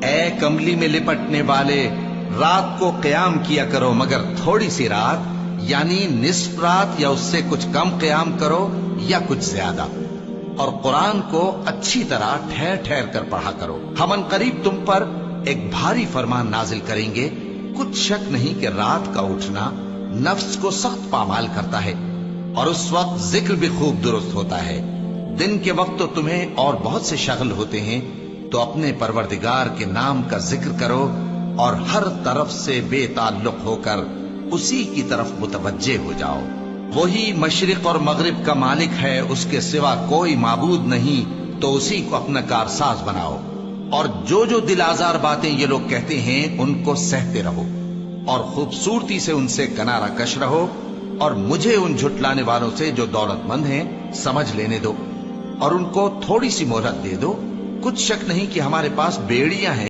اے کملی میں لپٹنے والے، رات کو قیام کیا کرو مگر تھوڑی سی رات، یعنی نصف رات یا اس سے کچھ کم قیام کرو یا کچھ زیادہ، اور قرآن کو اچھی طرح ٹھہر ٹھہر کر پڑھا کرو۔ ہم ان قریب تم پر ایک بھاری فرمان نازل کریں گے، کچھ شک نہیں کہ رات کا اٹھنا نفس کو سخت پامال کرتا ہے، اور اس وقت ذکر بھی خوب درست ہوتا ہے۔ دن کے وقت تو تمہیں اور بہت سے شغل ہوتے ہیں، تو اپنے پروردگار کے نام کا ذکر کرو اور ہر طرف سے بے تعلق ہو کر اسی کی طرف متوجہ ہو جاؤ۔ وہی مشرق اور مغرب کا مالک ہے، اس کے سوا کوئی معبود نہیں، تو اسی کو اپنا کارساز بناؤ۔ اور جو دل آزار باتیں یہ لوگ کہتے ہیں ان کو سہتے رہو، اور خوبصورتی سے ان سے کنارہ کش رہو، اور مجھے ان جھٹلانے والوں سے جو دولت مند ہیں سمجھ لینے دو، اور ان کو تھوڑی سی مہلت دے دو۔ کچھ شک نہیں کہ ہمارے پاس بیڑیاں ہیں